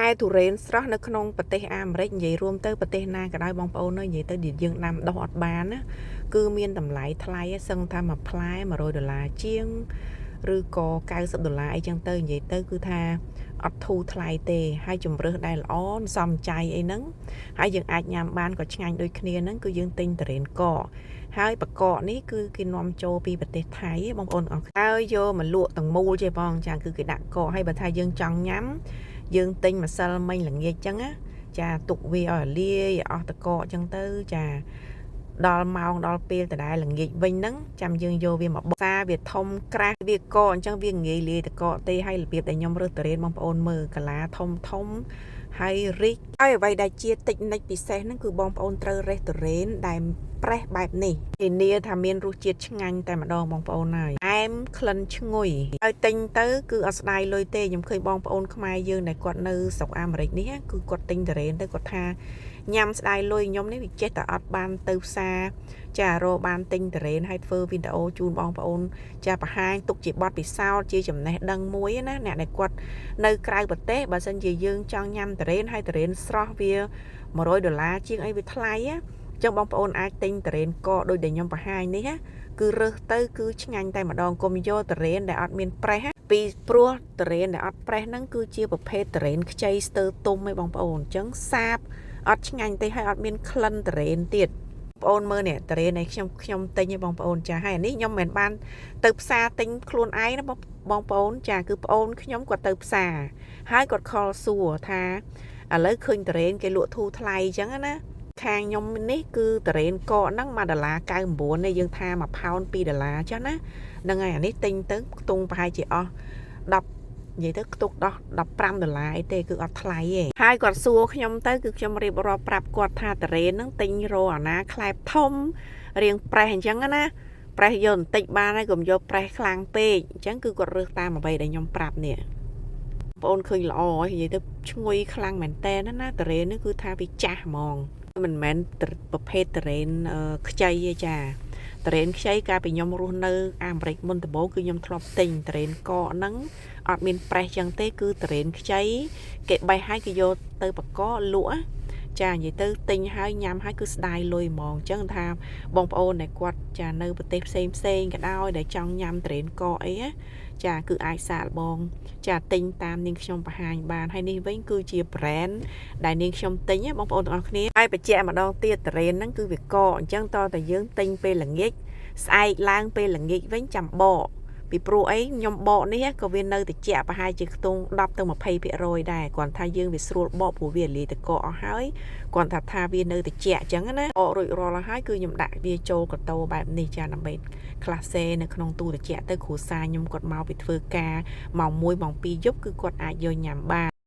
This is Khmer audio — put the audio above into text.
ផ្លែទុរេនស្រស់នៅក្នុងប្រទេសអាមេរិកនិយាយរួមទៅប្រទេសណាក៏ដោយបងប្អូននិយាយទៅយើងដាំដុះអត់បានណាគឺមានតម្លៃថ្លៃសឹងថាមួយផ្លែ$100ជាងឬក៏$90អីចឹងទៅនិយាយទៅគឺថាអត់ធូរថ្លៃទេហើយជំរើសដែលល្អសមចៃអីហ្នឹងហើយយើងអាចញ៉ាំបានក៏ឆ្ងាញ់ដូចគ្នាហ្នឹងគឺយើងទិញទុរេនកកហើយបកកនេះគឺគេនាំចូលពីប្រទេសថៃបងប្អូនអរគុណហើយយកមកលក់ទាំងមូលទេបងចាគឺគេដាក់កកហើយបើថាយើងចង់ញ៉ាំយើងទិញម្សិលមិញល្ងាចចឹងណាចាទុកវាឲ្យលាយអស់តកកចឹងទៅចាដល់ម៉ោងដល់ពេលដដែលល្ងាចវិញហ្នឹងចាំយើងយកវាមកបកសាវាធំក្រាស់វាកកអញ្ចឹងវាងាយលាយតកកទេហើយរបៀបដែលខ្ញុំរើសទុរេនបងប្អូនមើលកាឡាធំហើយរីកហើយអ្វីដែលជាតិចនិចពិសេសហ្នឹងគឺបងប្អូនត្រូវរេះទុរេនដែលប្រេះបែបនេះធានាថាមានរសជាតិឆ្ងាញ់តែម្ដងបងប្អូនហើយអែមក្លិនឈ្ងុយហើយទិញទៅគឺអត់ស្ដាយលុយទេខ្ញុំឃើញបងប្អូនខ្មែរយើងដែលគាត់នៅស្រុកអាមេរិកនេះគឺគាត់ទិញទុរេនទៅគាត់ថាញ៉ាំស្ដាយលុយខ្ញុំនេះវាចេះតែអត់បានទៅផ្សារចារកបានទិញទុរេនហើយធ្វើវីដេអូជូនបងប្អូនចាបង្ហាញទុកជាបទពិសោធន៍ជាចំណេះដឹងមួយណាអ្នកដែលគាត់នៅក្រៅប្រទេសបើសិនជាយើងចង់ញ៉ាំទុរេនហើយទុរេនស្រស់វា$100ជាងអីវាថ្លៃណាចឹងបងប្អូនអាចទិញទុរេនកកដូចដែលខ្ញុំបង្ហាញនេះណាគឺរើសទៅគឺឆ្ងាញ់តែម្ដងកុំយកទុរេនដែលអត់មានប្រេះពីព្រោះទុរេនដែលអត់ប្រេះហ្នឹងគឺជាប្រភេទទុរេនខ្ចីស្ទើរទុំឯងបងប្អូនអញ្ចឹងសាបអត់ឆ្ងាញ់ទេហើយអត់មានក្លិនទុរេនទៀតបងប្អូនមើលនេះទុរេននេះខ្ញុំទិញឯងបងប្អូនចាហើយអានេះខ្ញុំមិនបានទៅផ្សារទិញខ្លួនឯងណាបងប្អូនចាគឺប្អូនខ្ញុំគាត់ទៅផ្សារហើយគាត់ខលសួរថាឥឡូវឃើញទុរេនគេលក់ធូរថ្លៃអញ្ចឹងណាខាងខ្ញុំនេះគឺទុរេនកកហ្នឹង$1.99ទេយើងថាមួយផោន$2ចឹងណាហ្នឹងហើយអានេះទិញទៅខ្ទង់ប្រហែលជាអស់10និយាយទៅខ្ទុកដោះ$15អីទេគឺអត់ថ្លៃទេហើយគាត់សួរខ្ញុំទៅគឺខ្ញុំរៀបរាប់ប្រាប់គាត់ថាទុរេនហ្នឹងទិញរកអាណាខ្លែបធំរៀងប្រេះអញ្ចឹងណាប្រេះយកបន្តិចបានហើយកុំយកប្រេះខ្លាំងពេកអញ្ចឹងគឺគាត់រើសតាមអ្វីដែលខ្ញុំប្រាប់នេះបងប្អូនឃើញល្អហើយនិយាយទៅឈ្ងុយខ្លាំងមែនតើណាទុរេននេះគឺថាវាចាស់ហ្មងមិនមែនប្រភេទទុរេនខ្ចីទេចាទុរេនខ្ចីកាលពីខ្ញុំរស់នៅអាមេរិកមុនដំបូងគឺខ្ញុំធ្លាប់ទិញទុរេនកកហ្នឹងអត់មានប្រេះចឹងទេគឺទុរេនខ្ចីគេបេះហើយគេយកទៅបកកលក់ចានិយាយទៅទិញហើយញ៉ាំហើយគឺស្ដាយលុយហ្មងអញ្ចឹងថាបងប្អូនដែលគាត់ចានៅប្រទេសផ្សេងក៏ដោយដែលចង់ញ៉ាំទុរេនកកអីណាចាគឺអាចសាកល្បងចាទិញតាមនាងខ្ញុំបង្ហាញបានហើយនេះវិញគឺជា brand ដែលនាងខ្ញុំទិញបងប្អូនទាំងអស់គ្នាហើយបញ្ជាក់ម្ដងទៀតទុរេនហ្នឹងគឺវាកកអញ្ចឹងតើតែយើងទិញពេលល្ងាចស្អែកឡើងពេលល្ងាចវិញចាំបកពីព្រោះអីខ្ញុំបកនេះក៏វានៅតិចប្រហែលជាខ្ទង់10ទៅ20%ដែរគ្រាន់ថាយើងវាស្រួលបកព្រោះវាលាយតកកអស់ហើយគ្រាន់ថាវានៅតិចអញ្ចឹងណាបករួចរាល់ហើយគឺខ្ញុំដាក់វាចូលកតោបែបនេះចាដើម្បីក្លាសេនៅក្នុងទូតិចទៅគ្រួសារខ្ញុំគាត់មកពីធ្វើការម៉ោង1ម៉ោង2យប់គឺគាត់អាចយកញ៉ាំបាន